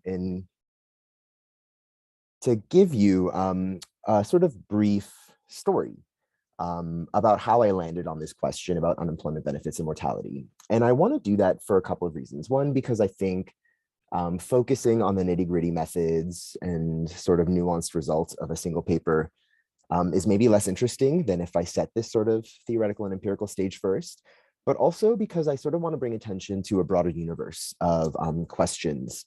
in to give you a sort of brief story about how I landed on this question about unemployment benefits and mortality. And I want to do that for a couple of reasons. One, because I think focusing on the nitty-gritty methods and sort of nuanced results of a single paper is maybe less interesting than if I set this sort of theoretical and empirical stage first, but also because I sort of want to bring attention to a broader universe of questions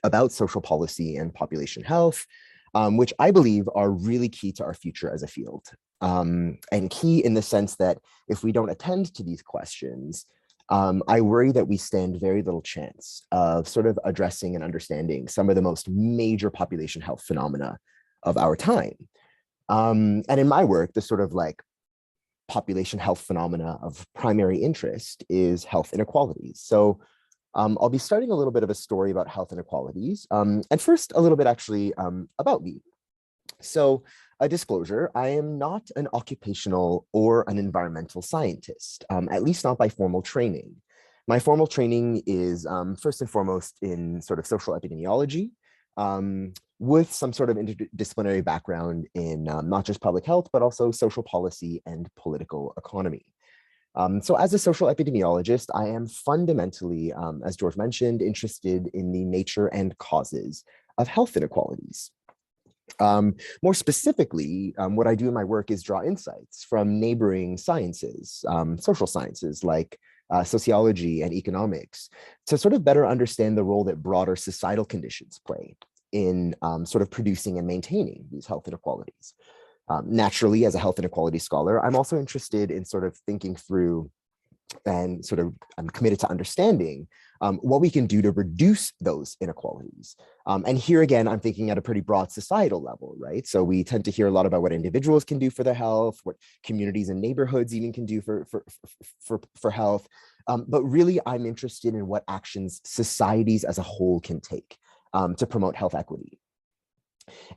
about social policy and population health, which I believe are really key to our future as a field. And key in the sense that if we don't attend to these questions, I worry that we stand very little chance of sort of addressing and understanding some of the most major population health phenomena of our time. And in my work, the sort of like population health phenomena of primary interest is health inequalities. So I'll be starting a little bit of a story about health inequalities. And first, a little bit actually about me. So a disclosure, I am not an occupational or an environmental scientist, at least not by formal training. My formal training is first and foremost in sort of social epidemiology, with some sort of interdisciplinary background in not just public health, but also social policy and political economy. So as a social epidemiologist, I am fundamentally, as George mentioned, interested in the nature and causes of health inequalities. More specifically, what I do in my work is draw insights from neighboring sciences, social sciences like sociology and economics, to sort of better understand the role that broader societal conditions play in sort of producing and maintaining these health inequalities. Naturally, as a health inequality scholar, I'm also interested in sort of thinking through and sort of I'm committed to understanding what we can do to reduce those inequalities. And here again, I'm thinking at a pretty broad societal level, right? So we tend to hear a lot about what individuals can do for their health, what communities and neighborhoods even can do for health. But really, I'm interested in what actions societies as a whole can take to promote health equity.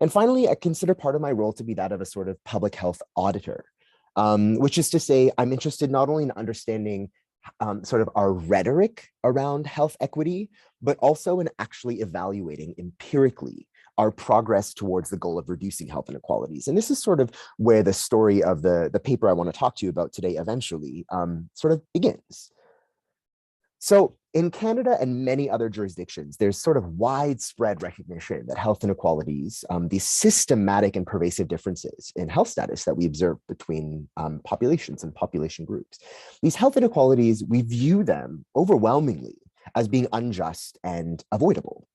And finally, I consider part of my role to be that of a sort of public health auditor, which is to say, I'm interested not only in understanding sort of our rhetoric around health equity, but also in actually evaluating empirically our progress towards the goal of reducing health inequalities. And this is sort of where the story of the paper I want to talk to you about today eventually sort of begins. So in Canada and many other jurisdictions, there's sort of widespread recognition that health inequalities, these systematic and pervasive differences in health status that we observe between populations and population groups, these health inequalities, we view them overwhelmingly as being unjust and avoidable.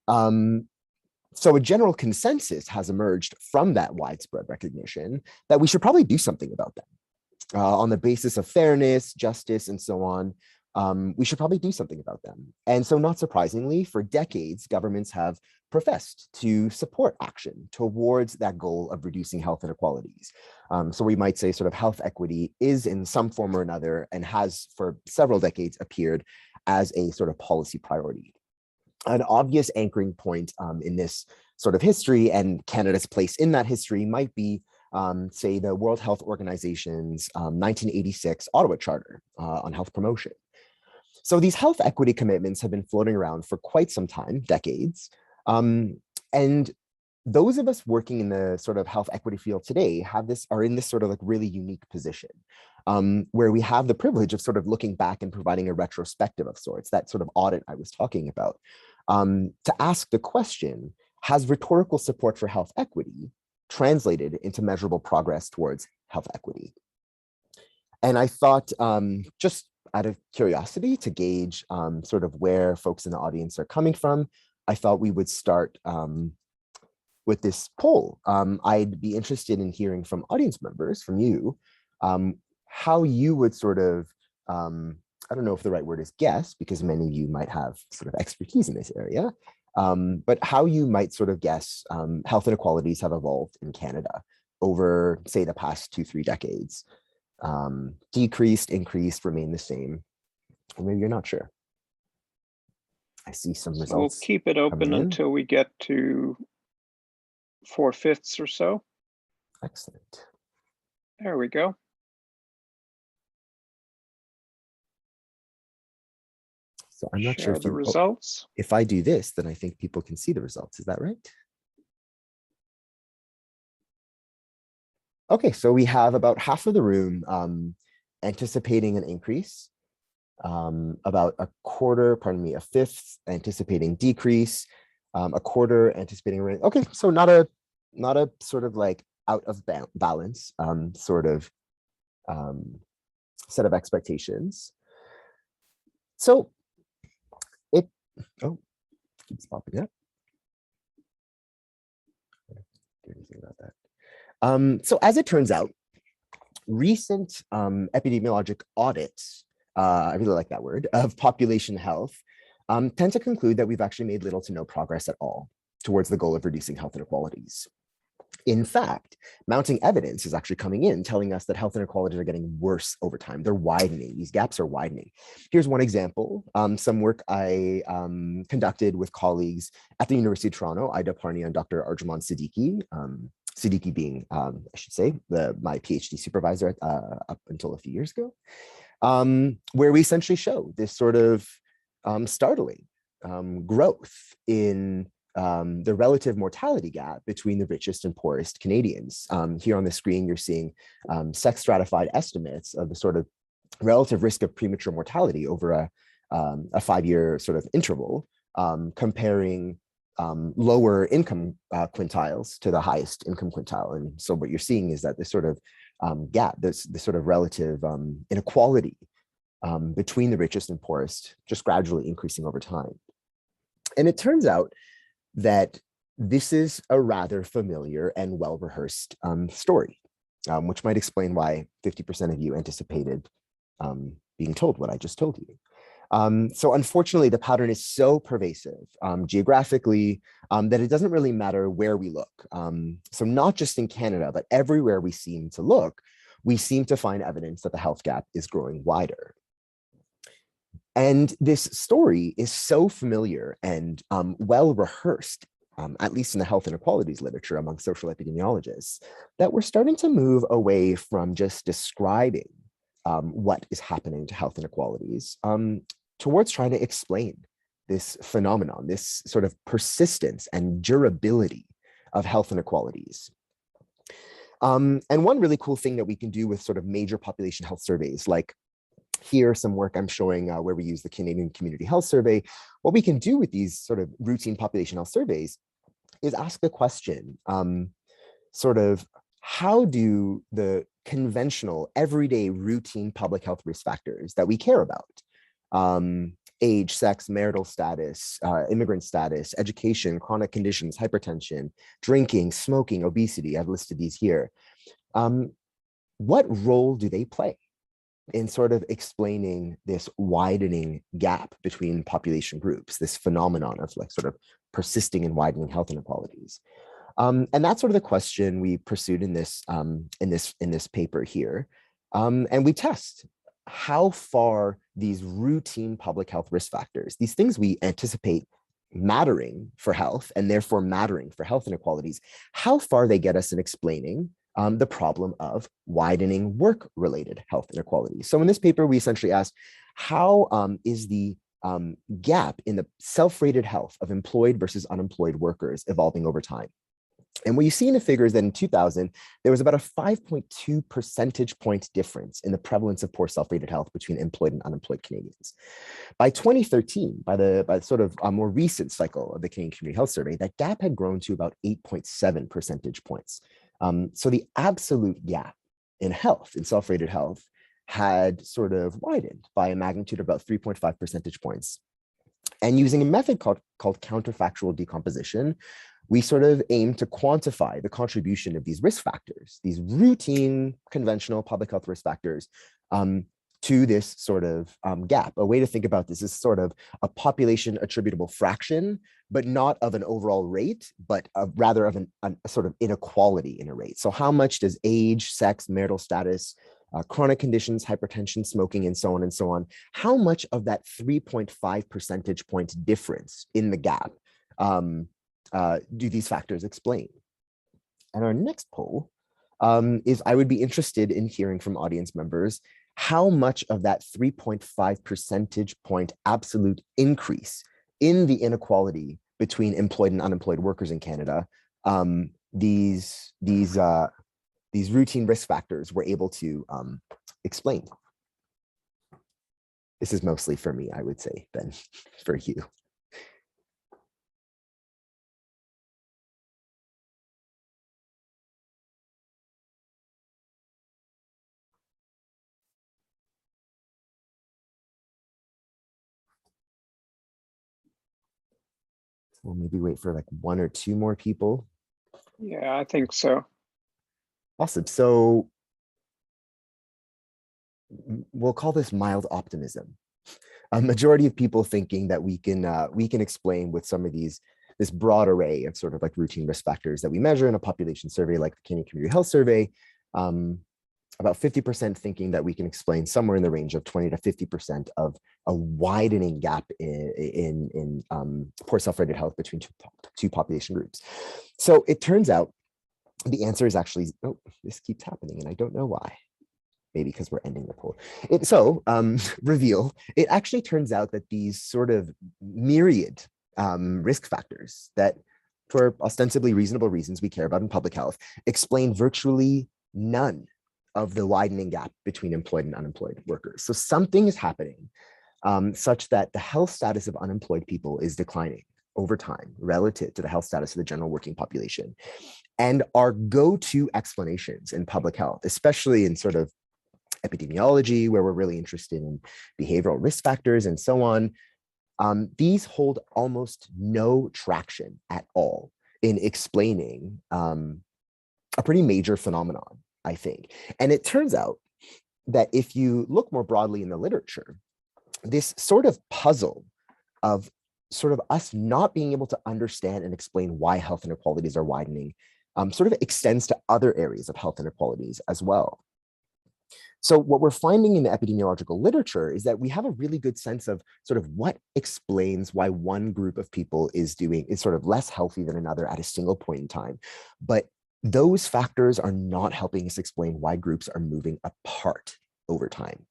So a general consensus has emerged from that widespread recognition that we should probably do something about them. On the basis of fairness, justice, and so on, we should probably do something about them. And so not surprisingly, for decades, governments have professed to support action towards that goal of reducing health inequalities. So we might say sort of health equity is in some form or another and has for several decades appeared as a sort of policy priority. An obvious anchoring point in this sort of history and Canada's place in that history might be say the World Health Organization's 1986 Ottawa Charter on health promotion. So these health equity commitments have been floating around for quite some time, decades. And those of us working in the sort of health equity field today are in this sort of like really unique position where we have the privilege of sort of looking back and providing a retrospective of sorts, that sort of audit I was talking about, to ask the question, has rhetorical support for health equity translated into measurable progress towards health equity? And I thought just out of curiosity to gauge sort of where folks in the audience are coming from, I thought we would start with this poll. I'd be interested in hearing from audience members, from you, how you would sort of, I don't know if the right word is guess, because many of you might have sort of expertise in this area, but how you might sort of guess health inequalities have evolved in Canada over, say, the past 2-3 decades. Decreased, increased, remain the same, or maybe you're not sure. I see some results. So we'll keep it open until we get to 4/5 or so. Excellent. There we go. So I'm not sure Share if the you, results. if I do this, then I think people can see the results. Is that right? Okay, so we have about half of the room anticipating an increase, about a quarter, pardon me, a fifth anticipating decrease, a quarter anticipating rate. Okay, so not a sort of like out of balance sort of set of expectations. So it keeps popping up. Do anything about that. So as it turns out, recent epidemiologic audits, I really like that word, of population health tend to conclude that we've actually made little to no progress at all towards the goal of reducing health inequalities. In fact, mounting evidence is actually coming in telling us that health inequalities are getting worse over time. They're widening. These gaps are widening. Here's one example. Some work I conducted with colleagues at the University of Toronto, Ida Parni and Dr. Arjuman Siddiqui. Siddiqui being, I should say, my PhD supervisor up until a few years ago, where we essentially show this sort of startling growth in the relative mortality gap between the richest and poorest Canadians. Here on the screen, you're seeing sex stratified estimates of the sort of relative risk of premature mortality over a 5-year sort of interval, comparing lower income quintiles to the highest income quintile. And so what you're seeing is that this sort of gap, this sort of relative inequality between the richest and poorest, just gradually increasing over time. And it turns out that this is a rather familiar and well-rehearsed story, which might explain why 50% of you anticipated being told what I just told you. So unfortunately, the pattern is so pervasive geographically that it doesn't really matter where we look. So not just in Canada, but everywhere we seem to look, we seem to find evidence that the health gap is growing wider. And this story is so familiar and well rehearsed, at least in the health inequalities literature among social epidemiologists, that we're starting to move away from just describing what is happening to health inequalities towards trying to explain this phenomenon, this sort of persistence and durability of health inequalities. And one really cool thing that we can do with sort of major population health surveys, like here, some work I'm showing where we use the Canadian Community Health Survey. What we can do with these sort of routine population health surveys is ask the question, sort of, how do the conventional, everyday, routine public health risk factors that we care about, age, sex, marital status, immigrant status, education, chronic conditions, hypertension, drinking, smoking, obesity, I've listed these here, what role do they play in sort of explaining this widening gap between population groups, this phenomenon of like sort of persisting and widening health inequalities? And that's sort of the question we pursued in this paper here. And we test how far these routine public health risk factors, these things we anticipate mattering for health and therefore mattering for health inequalities, how far they get us in explaining the problem of widening work-related health inequalities. So in this paper, we essentially asked, how is the gap in the self-rated health of employed versus unemployed workers evolving over time? And what you see in the figures that in 2000, there was about a 5.2 percentage point difference in the prevalence of poor self-rated health between employed and unemployed Canadians. By 2013, by sort of a more recent cycle of the Canadian Community Health Survey, that gap had grown to about 8.7 percentage points. So the absolute gap in health, in self-rated health, had sort of widened by a magnitude of about 3.5 percentage points. And using a method called counterfactual decomposition, we sort of aim to quantify the contribution of these risk factors, these routine, conventional public health risk factors, to this sort of gap. A way to think about this is sort of a population attributable fraction, but not of an overall rate, but rather of a sort of inequality in a rate. So how much does age, sex, marital status, chronic conditions, hypertension, smoking, and so on, how much of that 3.5 percentage point difference in the gap do these factors explain? And our next poll is, I would be interested in hearing from audience members, how much of that 3.5 percentage point absolute increase in the inequality between employed and unemployed workers in Canada, these routine risk factors were able to explain. This is mostly for me, I would say, than for you. We'll maybe wait for like 1 or 2 more people. Yeah, I think so. Awesome. So we'll call this mild optimism. A majority of people thinking that we can explain with some of this broad array of sort of like routine risk factors that we measure in a population survey like the Canadian Community Health Survey. About 50% thinking that we can explain somewhere in the range of 20 to 50% of a widening gap in poor self-rated health between two population groups. So it turns out the answer is actually, oh, this keeps happening and I don't know why. Maybe because we're ending the poll. Reveal, it actually turns out that these sort of myriad risk factors that for ostensibly reasonable reasons we care about in public health explain virtually none of the widening gap between employed and unemployed workers. So something is happening such that the health status of unemployed people is declining over time relative to the health status of the general working population. And our go-to explanations in public health, especially in sort of epidemiology, where we're really interested in behavioral risk factors and so on, these hold almost no traction at all in explaining a pretty major phenomenon, I think. And it turns out that if you look more broadly in the literature, this sort of puzzle of sort of us not being able to understand and explain why health inequalities are widening sort of extends to other areas of health inequalities as well. So what we're finding in the epidemiological literature is that we have a really good sense of sort of what explains why one group of people is sort of less healthy than another at a single point in time. But those factors are not helping us explain why groups are moving apart over time.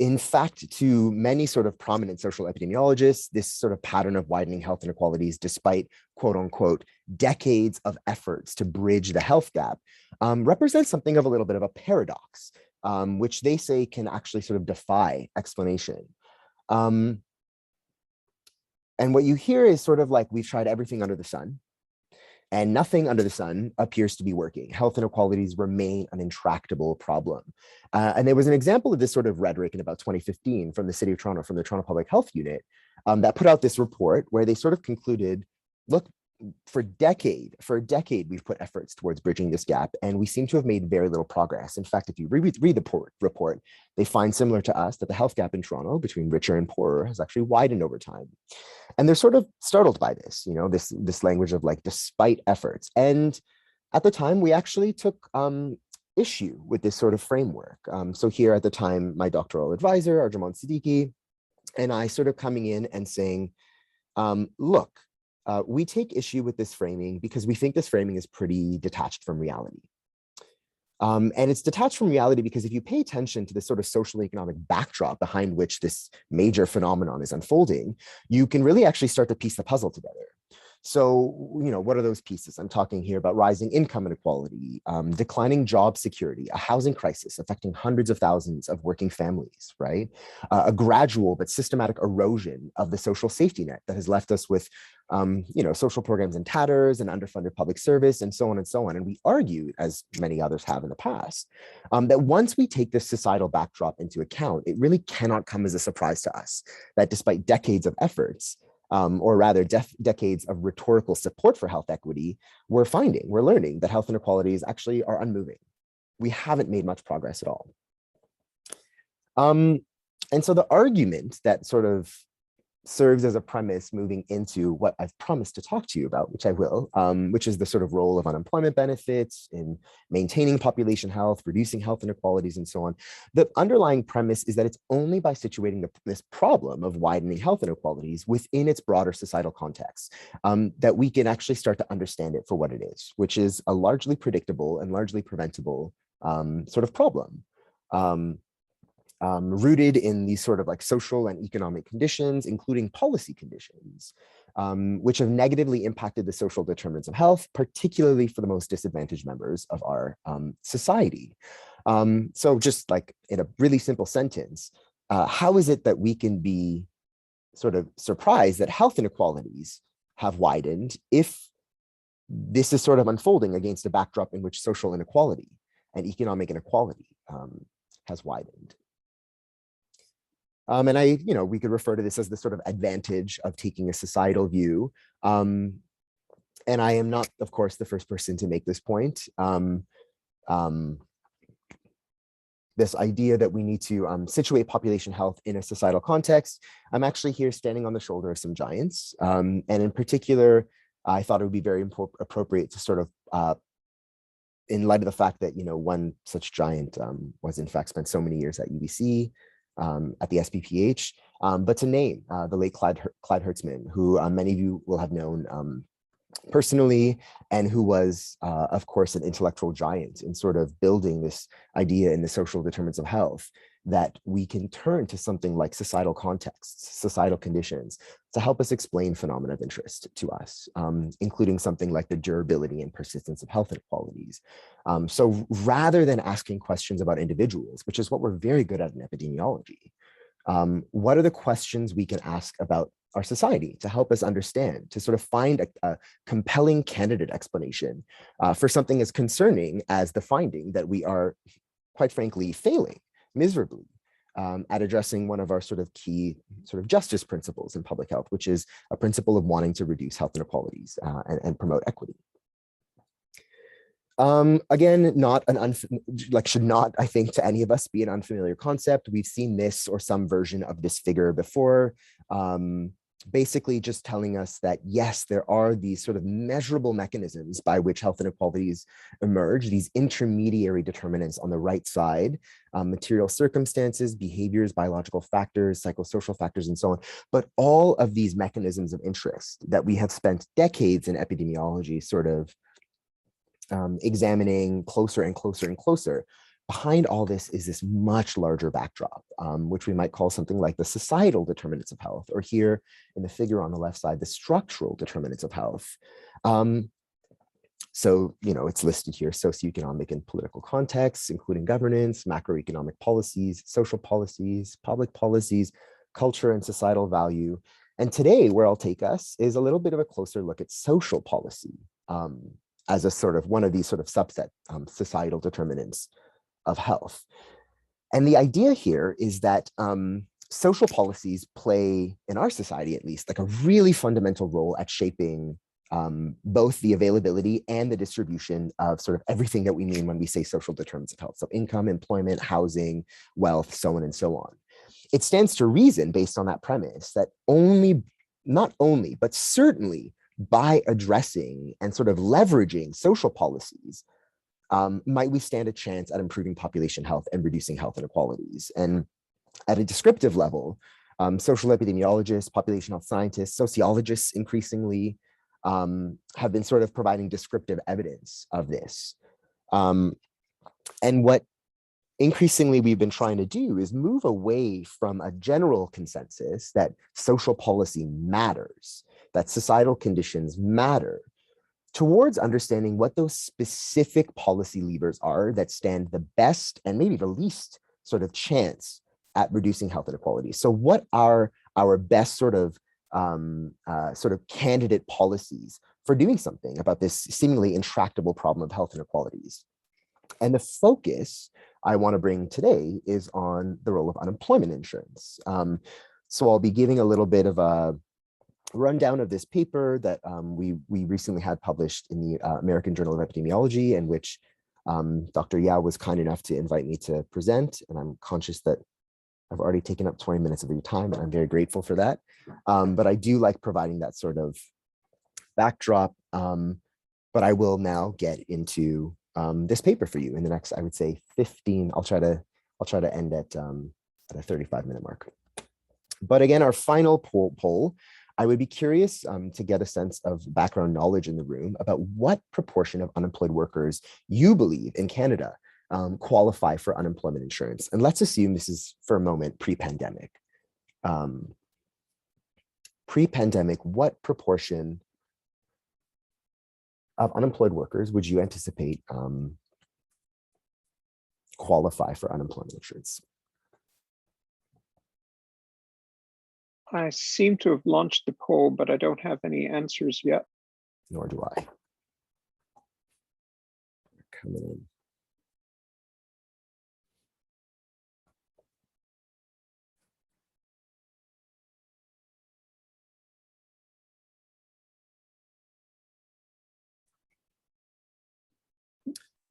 In fact, to many sort of prominent social epidemiologists, this sort of pattern of widening health inequalities, despite quote unquote decades of efforts to bridge the health gap, represents something of a little bit of a paradox, which they say can actually sort of defy explanation. And what you hear is sort of like, we've tried everything under the sun, and nothing under the sun appears to be working. Health inequalities remain an intractable problem. And there was an example of this sort of rhetoric in about 2015 from the City of Toronto, from the Toronto Public Health Unit, that put out this report where they sort of concluded, look, for a decade, we've put efforts towards bridging this gap, and we seem to have made very little progress. In fact, if you read the report, they find, similar to us, that the health gap in Toronto between richer and poorer has actually widened over time. And they're sort of startled by this, you know, this language of like, despite efforts. And at the time, we actually took issue with this sort of framework. So here at the time, my doctoral advisor, Arjumand Siddiqui, and I sort of coming in and saying, look, we take issue with this framing because we think this framing is pretty detached from reality. And it's detached from reality because if you pay attention to the sort of social economic backdrop behind which this major phenomenon is unfolding, you can really actually start to piece the puzzle together. So, you know, what are those pieces? I'm talking here about rising income inequality, declining job security, a housing crisis affecting hundreds of thousands of working families, right? A gradual but systematic erosion of the social safety net that has left us with, you know, social programs in tatters and underfunded public service and so on and so on. And we argued, as many others have in the past, that once we take this societal backdrop into account, it really cannot come as a surprise to us that despite decades of efforts, or rather decades of rhetorical support for health equity, we're learning that health inequalities actually are unmoving. We haven't made much progress at all. And so the argument that sort of serves as a premise moving into what I've promised to talk to you about, which I will, which is the sort of role of unemployment benefits in maintaining population health, reducing health inequalities, and so on. The underlying premise is that it's only by situating this problem of widening health inequalities within its broader societal context that we can actually start to understand it for what it is, which is a largely predictable and largely preventable sort of problem. Rooted in these sort of like social and economic conditions, including policy conditions, which have negatively impacted the social determinants of health, particularly for the most disadvantaged members of our society. So just like in a really simple sentence, how is it that we can be sort of surprised that health inequalities have widened if this is sort of unfolding against a backdrop in which social inequality and economic inequality has widened? And we could refer to this as the sort of advantage of taking a societal view. And I am not, of course, the first person to make this point. This idea that we need to situate population health in a societal context. I'm actually here standing on the shoulder of some giants. And in particular, I thought it would be very appropriate to sort of, in light of the fact that, one such giant was in fact spent so many years at UBC, at the SPPH, but to name the late Clyde Hertzman, who many of you will have known personally, and who was, of course, an intellectual giant in sort of building this idea in the social determinants of health, that we can turn to something like societal contexts, societal conditions, to help us explain phenomena of interest to us, including something like the durability and persistence of health inequalities. So rather than asking questions about individuals, which is what we're very good at in epidemiology, what are the questions we can ask about our society to help us understand, to sort of find a compelling candidate explanation for something as concerning as the finding that we are, quite frankly, failing miserably at addressing one of our sort of key sort of justice principles in public health, which is a principle of wanting to reduce health inequalities and promote equity. Again, should not, I think, to any of us be an unfamiliar concept. We've seen this or some version of this figure before. Basically just telling us that, yes, there are these sort of measurable mechanisms by which health inequalities emerge, these intermediary determinants on the right side, material circumstances, behaviors, biological factors, psychosocial factors, and so on. But all of these mechanisms of interest that we have spent decades in epidemiology sort of examining closer and closer and closer, behind all this is this much larger backdrop, which we might call something like the societal determinants of health, or here in the figure on the left side, the structural determinants of health. So, it's listed here: socioeconomic and political contexts, including governance, macroeconomic policies, social policies, public policies, culture and societal value. And today, where I'll take us is a little bit of a closer look at social policy as a sort of one of these sort of subset societal determinants of health. And the idea here is that social policies play, in our society at least, like a really fundamental role at shaping both the availability and the distribution of sort of everything that we mean when we say social determinants of health. So income, employment, housing, wealth, so on and so on. It stands to reason, based on that premise, that not only, but certainly by addressing and sort of leveraging social policies, might we stand a chance at improving population health and reducing health inequalities. And at a descriptive level, social epidemiologists, population health scientists, sociologists increasingly have been sort of providing descriptive evidence of this. And what increasingly we've been trying to do is move away from a general consensus that social policy matters, that societal conditions matter, towards understanding what those specific policy levers are that stand the best and maybe the least sort of chance at reducing health inequalities. So what are our best sort of candidate policies for doing something about this seemingly intractable problem of health inequalities? And the focus I want to bring today is on the role of unemployment insurance. So I'll be giving a little bit of a rundown of this paper that we recently had published in the American Journal of Epidemiology, in which Dr. Yao was kind enough to invite me to present. And I'm conscious that I've already taken up 20 minutes of your time, and I'm very grateful for that. But I do like providing that sort of backdrop. But I will now get into this paper for you in the next, I would say, 15. I'll try to end at a 35-minute mark. But again, our final poll, I would be curious to get a sense of background knowledge in the room about what proportion of unemployed workers you believe in Canada qualify for unemployment insurance. And let's assume this is for a moment pre-pandemic. Pre-pandemic, what proportion of unemployed workers would you anticipate qualify for unemployment insurance? I seem to have launched the poll, but I don't have any answers yet. Nor do I. Coming in.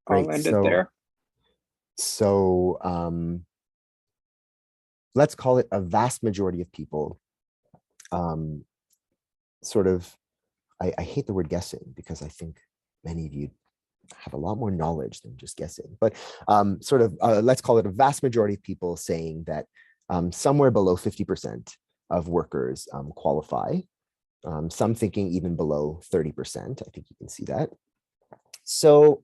Great. I'll end it there. So let's call it a vast majority of people sort of, I hate the word guessing because I think many of you have a lot more knowledge than just guessing, but let's call it a vast majority of people saying that somewhere below 50% of workers qualify, some thinking even below 30%. I think you can see that. So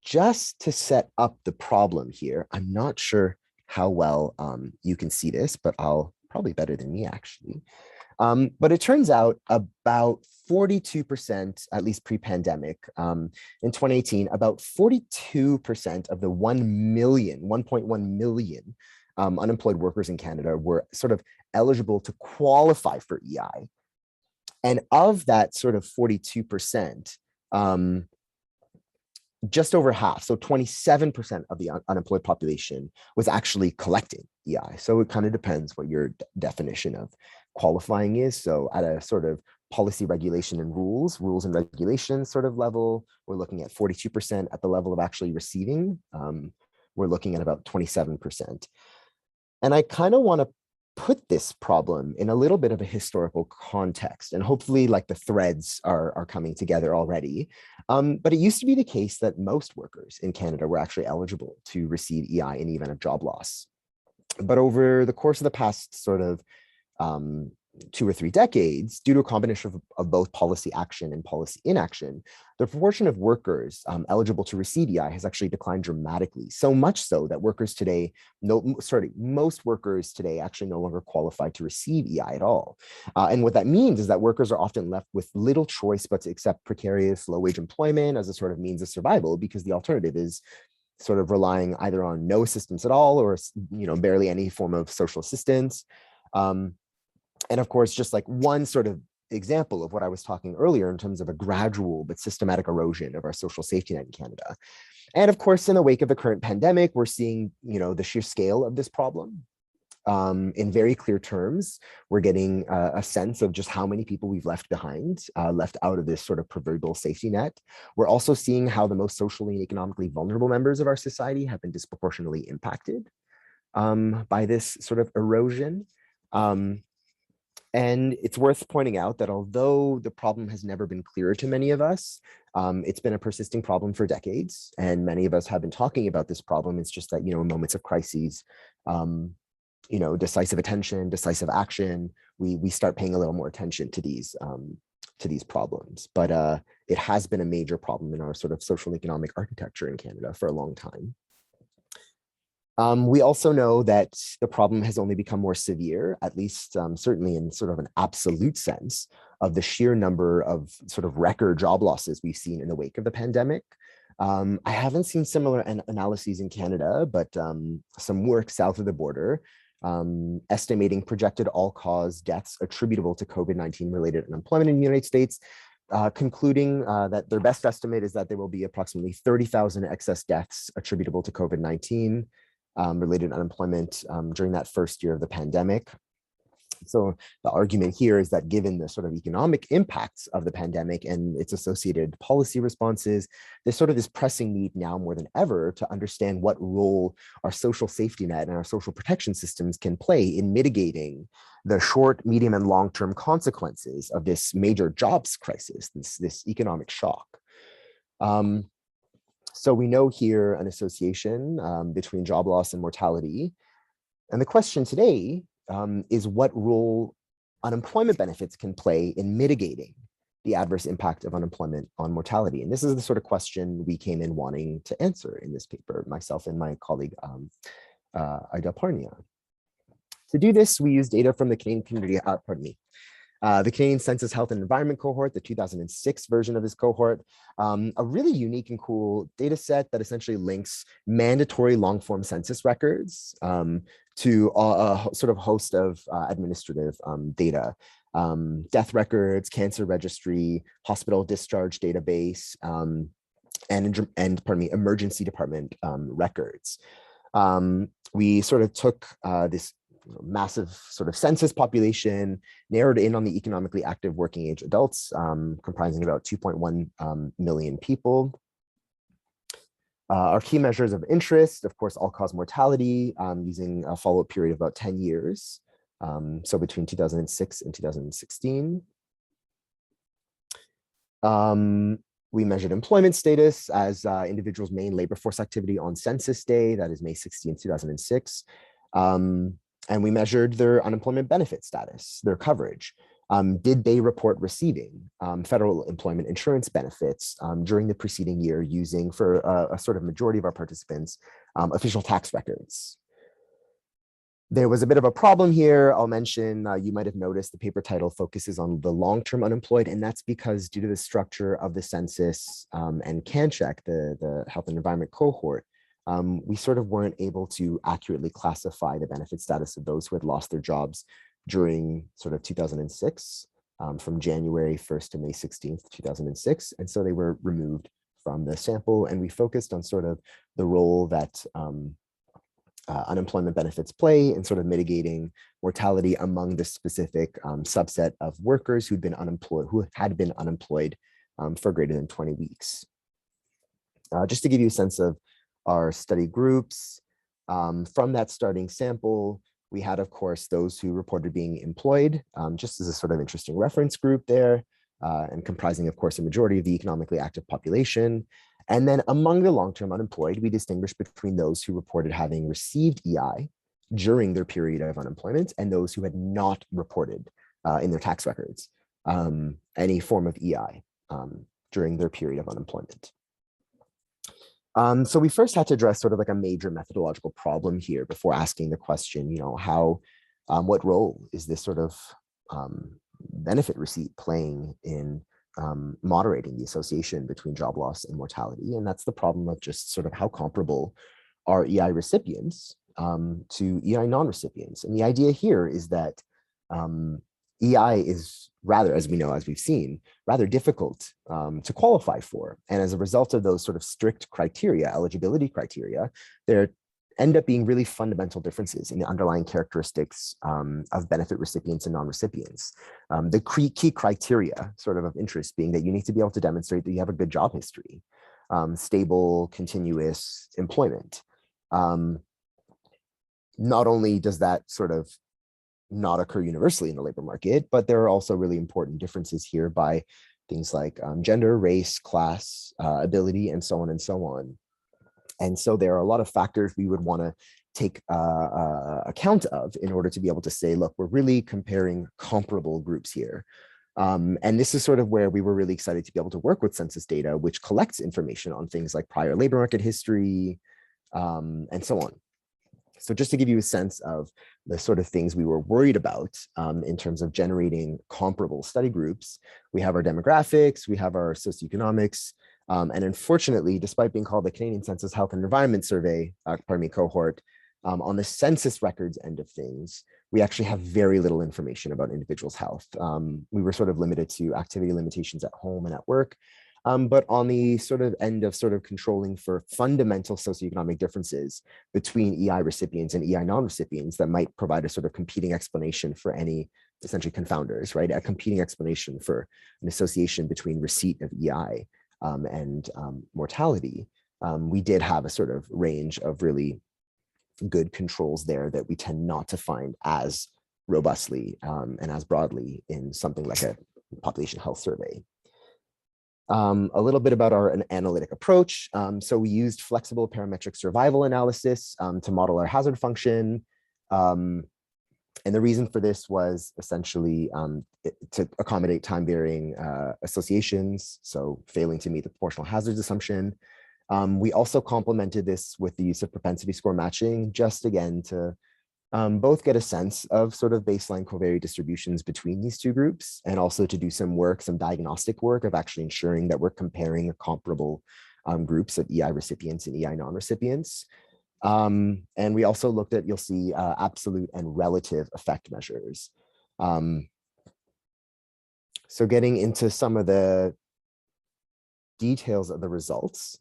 just to set up the problem here, I'm not sure how well you can see this, but I'll probably better than me actually. But it turns out about 42%, at least pre-pandemic, in 2018, about 42% of the 1.1 million unemployed workers in Canada were sort of eligible to qualify for EI. And of that sort of 42%, just over half, so 27% of the unemployed population was actually collecting EI. So it kind of depends what your definition of qualifying is. So at a sort of policy regulation and rules and regulations sort of level, we're looking at 42%. At the level of actually receiving, we're looking at about 27%. And I kind of want to put this problem in a little bit of a historical context, and hopefully like the threads are coming together already. But it used to be the case that most workers in Canada were actually eligible to receive EI in the event of job loss. But over the course of the past sort of 2 or 3 decades, due to a combination of both policy action and policy inaction, the proportion of workers eligible to receive EI has actually declined dramatically. So much so that most workers today actually no longer qualify to receive EI at all. And what that means is that workers are often left with little choice but to accept precarious low-wage employment as a sort of means of survival, because the alternative is sort of relying either on no assistance at all or barely any form of social assistance. And of course, just like one sort of example of what I was talking earlier in terms of a gradual but systematic erosion of our social safety net in Canada. And of course, in the wake of the current pandemic, we're seeing, the sheer scale of this problem in very clear terms. We're getting a sense of just how many people we've left behind, left out of this sort of proverbial safety net. We're also seeing how the most socially and economically vulnerable members of our society have been disproportionately impacted by this sort of erosion. And it's worth pointing out that although the problem has never been clearer to many of us, it's been a persisting problem for decades, and many of us have been talking about this problem. It's just that, in moments of crises, decisive attention, decisive action, we start paying a little more attention to these problems. But it has been a major problem in our sort of social economic architecture in Canada for a long time. We also know that the problem has only become more severe, at least certainly in sort of an absolute sense, of the sheer number of sort of record job losses we've seen in the wake of the pandemic. I haven't seen similar analyses in Canada, but some work south of the border estimating projected all-cause deaths attributable to COVID-19 related unemployment in the United States, concluding that their best estimate is that there will be approximately 30,000 excess deaths attributable to COVID-19 related unemployment during that first year of the pandemic. So the argument here is that given the sort of economic impacts of the pandemic and its associated policy responses, there's sort of this pressing need now more than ever to understand what role our social safety net and our social protection systems can play in mitigating the short, medium, and long-term consequences of this major jobs crisis, this economic shock. So we know here an association between job loss and mortality. And the question today is what role unemployment benefits can play in mitigating the adverse impact of unemployment on mortality? And this is the sort of question we came in wanting to answer in this paper, myself and my colleague, Ida Parnia. To do this, we used data from the Canadian community, the Canadian Census Health and Environment cohort, the 2006 version of this cohort, a really unique and cool data set that essentially links mandatory long-form census records to a sort of host of administrative data, death records, cancer registry, hospital discharge database, and pardon me, emergency department records. We sort of took this massive sort of census population, narrowed in on the economically active working age adults, comprising about 2.1 million people. Our key measures of interest, of course, all-cause mortality, using a follow-up period of about 10 years, so between 2006 and 2016. We measured employment status as individuals' main labor force activity on census day, that is May 16, 2006. And we measured their unemployment benefit status, their coverage. Did they report receiving federal employment insurance benefits during the preceding year using, for a sort of majority of our participants, official tax records? There was a bit of a problem here. I'll mention, you might have noticed the paper title focuses on the long-term unemployed, and that's because due to the structure of the census and CanCheck, the health and environment cohort, we sort of weren't able to accurately classify the benefit status of those who had lost their jobs during sort of 2006, from January 1st to May 16th, 2006. And so they were removed from the sample, and we focused on sort of the role that unemployment benefits play in sort of mitigating mortality among the specific subset of workers who had been unemployed for greater than 20 weeks. Just to give you a sense of our study groups, from that starting sample, we had, of course, those who reported being employed, just as a sort of interesting reference group there, and comprising, of course, a majority of the economically active population. And then among the long-term unemployed, we distinguished between those who reported having received EI during their period of unemployment and those who had not reported in their tax records any form of EI during their period of unemployment. So we first had to address sort of like a major methodological problem here before asking the question, what role is this sort of benefit receipt playing in moderating the association between job loss and mortality? And that's the problem of just sort of how comparable are EI recipients to EI non-recipients. And the idea here is that EI is rather, as we know, as we've seen, rather difficult to qualify for. And as a result of those sort of strict criteria, eligibility criteria, there end up being really fundamental differences in the underlying characteristics of benefit recipients and non-recipients. The key criteria sort of interest being that you need to be able to demonstrate that you have a good job history, stable, continuous employment. Not only does that sort of not occur universally in the labor market, but there are also really important differences here by things like gender, race, class, ability, and so on and so on. And so there are a lot of factors we would want to take account of in order to be able to say, look, we're really comparing comparable groups here. And this is sort of where we were really excited to be able to work with census data, which collects information on things like prior labor market history, and so on. So just to give you a sense of the sort of things we were worried about in terms of generating comparable study groups, we have our demographics, we have our socioeconomics, and unfortunately, despite being called the Canadian Census Health and Environment Survey, cohort, on the census records end of things, we actually have very little information about individuals' health. We were sort of limited to activity limitations at home and at work, but on the sort of end of sort of controlling for fundamental socioeconomic differences between EI recipients and EI non-recipients that might provide a sort of competing explanation for any essentially confounders, right? A competing explanation for an association between receipt of EI and mortality. We did have a sort of range of really good controls there that we tend not to find as robustly and as broadly in something like a population health survey. A little bit about our analytic approach. So we used flexible parametric survival analysis to model our hazard function. And the reason for this was essentially to accommodate time varying associations, so failing to meet the proportional hazards assumption. We also complemented this with the use of propensity score matching, just again to both get a sense of sort of baseline covariate distributions between these two groups, and also to do some work, some diagnostic work of actually ensuring that we're comparing comparable groups of EI recipients and EI non-recipients. And we also looked at, you'll see, absolute and relative effect measures. So getting into some of the details of the results,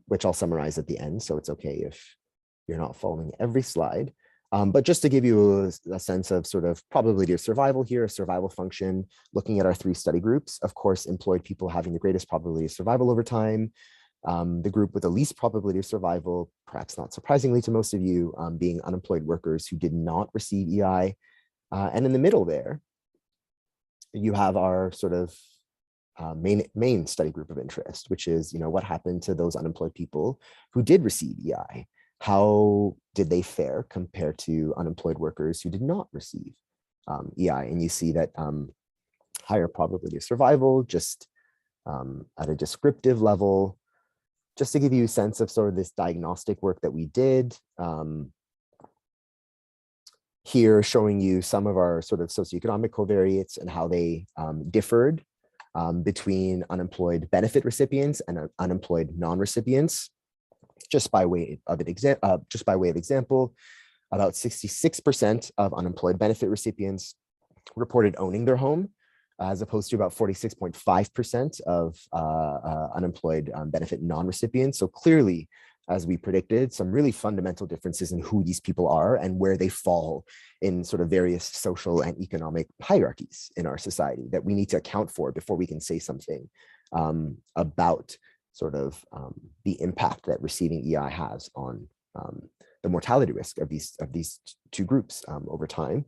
which I'll summarize at the end, so it's okay if you're not following every slide. But just to give you a sense of sort of probability of survival here, a survival function, looking at our 3 study groups, of course, employed people having the greatest probability of survival over time, the group with the least probability of survival, perhaps not surprisingly to most of you, being unemployed workers who did not receive EI. And in the middle there, you have our sort of main study group of interest, which is, what happened to those unemployed people who did receive EI? How did they fare compared to unemployed workers who did not receive EI? And you see that higher probability of survival, just at a descriptive level, just to give you a sense of sort of this diagnostic work that we did. Here showing you some of our sort of socioeconomic covariates and how they differed between unemployed benefit recipients and unemployed non-recipients. Just by way of example, about 66% of unemployed benefit recipients reported owning their home, as opposed to about 46.5% of unemployed benefit non-recipients. So clearly, as we predicted, some really fundamental differences in who these people are and where they fall in sort of various social and economic hierarchies in our society that we need to account for before we can say something about sort of the impact that receiving EI has on the mortality risk of these two groups over time.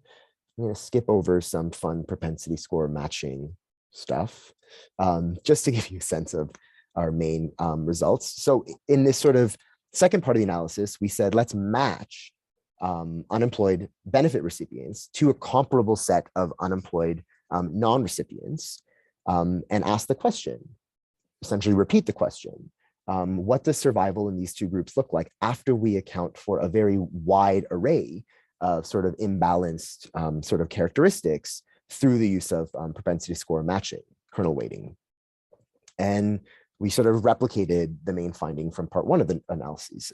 I'm going to skip over some fun propensity score matching stuff, just to give you a sense of our main results. So in this sort of second part of the analysis, we said, let's match unemployed benefit recipients to a comparable set of unemployed non-recipients and ask the question, essentially repeat the question. What does survival in these two groups look like after we account for a very wide array of sort of imbalanced sort of characteristics through the use of propensity score matching, kernel weighting? And we sort of replicated the main finding from part 1 of the analyses,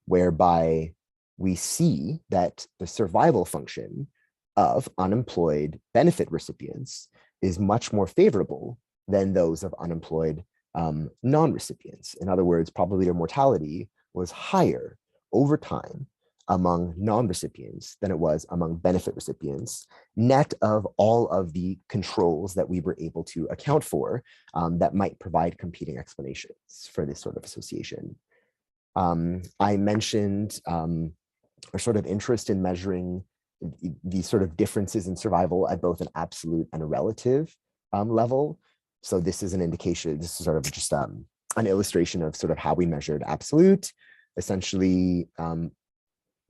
whereby we see that the survival function of unemployed benefit recipients is much more favorable than those of unemployed non-recipients. In other words, probability of mortality was higher over time among non-recipients than it was among benefit recipients, net of all of the controls that we were able to account for that might provide competing explanations for this sort of association. I mentioned our sort of interest in measuring these sort of differences in survival at both an absolute and a relative level. So this is an indication, this is sort of just an illustration of sort of how we measured absolute, essentially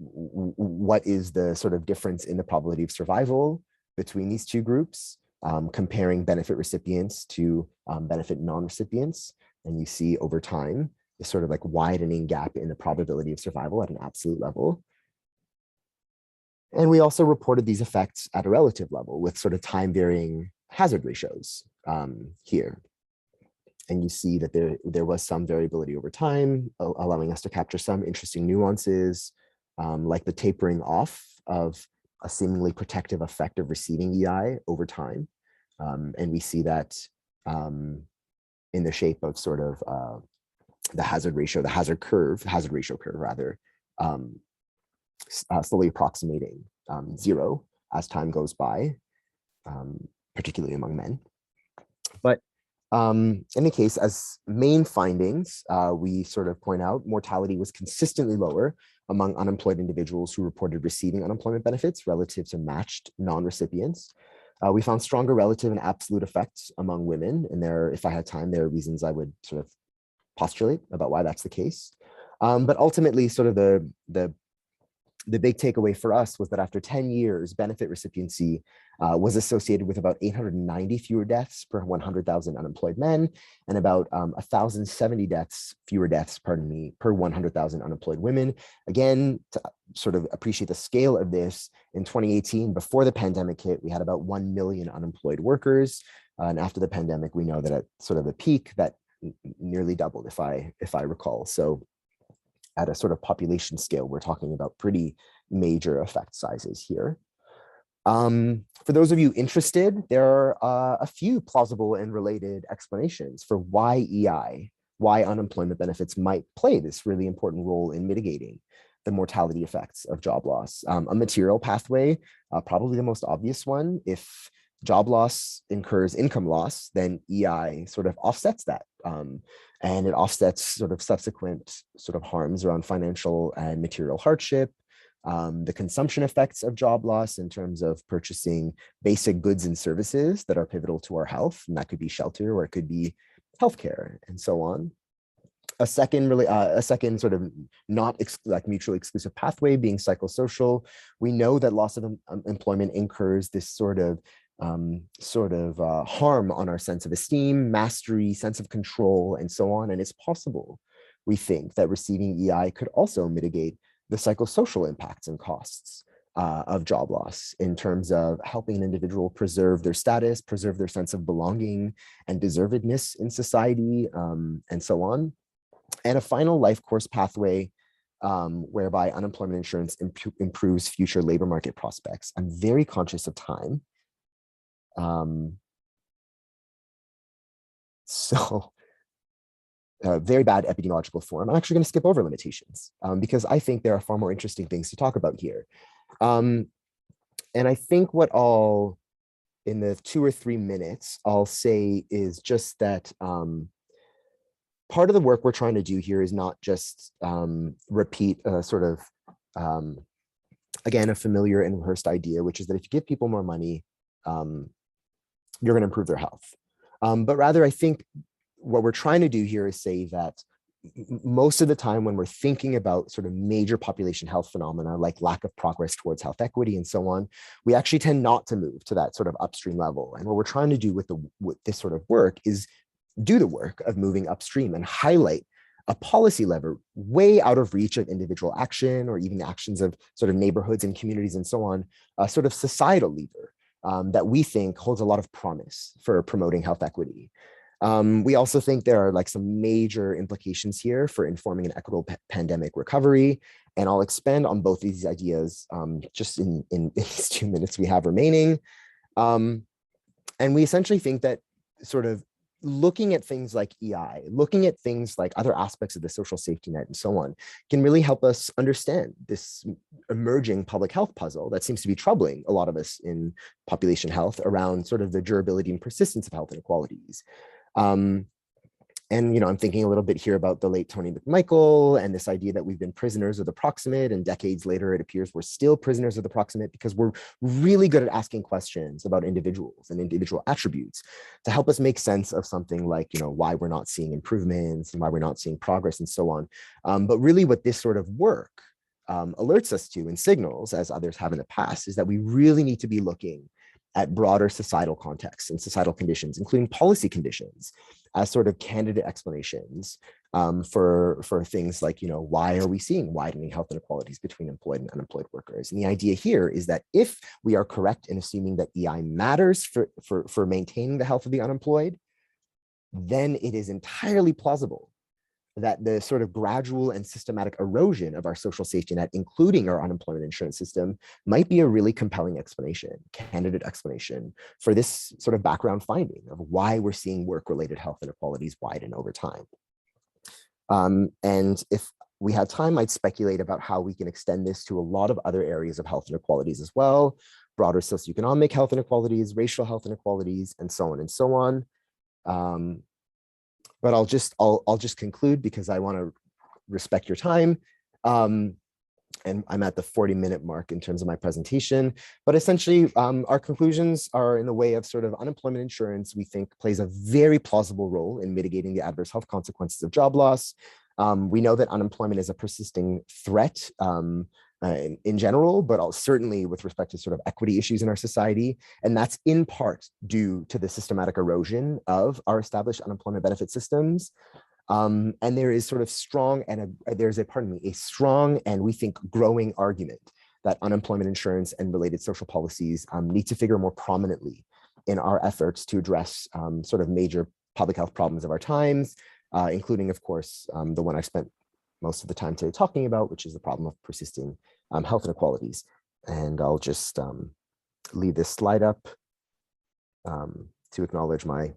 what is the sort of difference in the probability of survival between these two groups, comparing benefit recipients to benefit non-recipients. And you see over time, this sort of like widening gap in the probability of survival at an absolute level. And we also reported these effects at a relative level with sort of time varying hazard ratios here. And you see that there was some variability over time, allowing us to capture some interesting nuances, like the tapering off of a seemingly protective effect of receiving EI over time. And we see that in the shape of sort of the hazard ratio, the hazard ratio curve rather, slowly approximating 0 as time goes by, particularly among men. But in any case, as main findings, we sort of point out mortality was consistently lower among unemployed individuals who reported receiving unemployment benefits relative to matched non-recipients. We found stronger relative and absolute effects among women, and if I had time, there are reasons I would sort of postulate about why that's the case. But ultimately, sort of the the big takeaway for us was that after 10 years, benefit recipiency was associated with about 890 fewer deaths per 100,000 unemployed men, and about 1,070 fewer deaths, pardon me, per 100,000 unemployed women. Again, to sort of appreciate the scale of this, in 2018, before the pandemic hit, we had about 1 million unemployed workers. And after the pandemic, we know that at sort of a peak, that nearly doubled, if I recall. So at a sort of population scale, we're talking about pretty major effect sizes here. For those of you interested, there are a few plausible and related explanations for why EI, why unemployment benefits might play this really important role in mitigating the mortality effects of job loss. A material pathway, probably the most obvious one. If job loss incurs income loss, then EI sort of offsets that. And it offsets sort of subsequent sort of harms around financial and material hardship, the consumption effects of job loss in terms of purchasing basic goods and services that are pivotal to our health, and that could be shelter or it could be healthcare and so on. A second sort of not like mutually exclusive pathway being psychosocial. We know that loss of employment incurs this sort of harm on our sense of esteem, mastery, sense of control, and so on. And it's possible, we think, that receiving EI could also mitigate the psychosocial impacts and costs of job loss in terms of helping an individual preserve their status, preserve their sense of belonging and deservedness in society, and so on. And a final life course pathway whereby unemployment insurance improves future labor market prospects. I'm very conscious of time. Very bad epidemiological form. I'm actually going to skip over limitations because I think there are far more interesting things to talk about here. And I think what I'll, in the 2 or 3 minutes, I'll say is just that part of the work we're trying to do here is not just repeat again, a familiar and rehearsed idea, which is that if you give people more money, you're going to improve their health. But rather, I think what we're trying to do here is say that most of the time when we're thinking about sort of major population health phenomena like lack of progress towards health equity and so on, we actually tend not to move to that sort of upstream level. And what we're trying to do with this sort of work is do the work of moving upstream and highlight a policy lever way out of reach of individual action or even the actions of sort of neighborhoods and communities and so on, a sort of societal lever that we think holds a lot of promise for promoting health equity. We also think there are like some major implications here for informing an equitable pandemic recovery. And I'll expand on both these ideas just in these 2 minutes we have remaining. And we essentially think that sort of looking at things like EI, looking at things like other aspects of the social safety net and so on, can really help us understand this emerging public health puzzle that seems to be troubling a lot of us in population health around sort of the durability and persistence of health inequalities. And, I'm thinking a little bit here about the late Tony McMichael and this idea that we've been prisoners of the proximate, and decades later, it appears we're still prisoners of the proximate because we're really good at asking questions about individuals and individual attributes to help us make sense of something like, why we're not seeing improvements and why we're not seeing progress and so on. But really what this sort of work alerts us to and signals, as others have in the past, is that we really need to be looking at broader societal contexts and societal conditions, including policy conditions, as sort of candidate explanations for things like, why are we seeing widening health inequalities between employed and unemployed workers? And the idea here is that if we are correct in assuming that EI matters for maintaining the health of the unemployed, then it is entirely plausible that the sort of gradual and systematic erosion of our social safety net, including our unemployment insurance system, might be a really compelling explanation, candidate explanation for this sort of background finding of why we're seeing work-related health inequalities widen over time. And if we had time, I'd speculate about how we can extend this to a lot of other areas of health inequalities as well, broader socioeconomic health inequalities, racial health inequalities, and so on and so on. But I'll just conclude because I want to respect your time. And I'm at the 40-minute mark in terms of my presentation. But essentially, our conclusions are in the way of sort of unemployment insurance, we think plays a very plausible role in mitigating the adverse health consequences of job loss. We know that unemployment is a persisting threat in general, but certainly with respect to sort of equity issues in our society. And that's in part due to the systematic erosion of our established unemployment benefit systems. And there is sort of strong and a strong and we think growing argument that unemployment insurance and related social policies need to figure more prominently in our efforts to address sort of major public health problems of our times, including, of course, the one I spent most of the time today talking about, which is the problem of persisting health inequalities. And I'll just leave this slide up to acknowledge my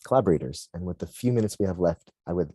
collaborators. And with the few minutes we have left, I would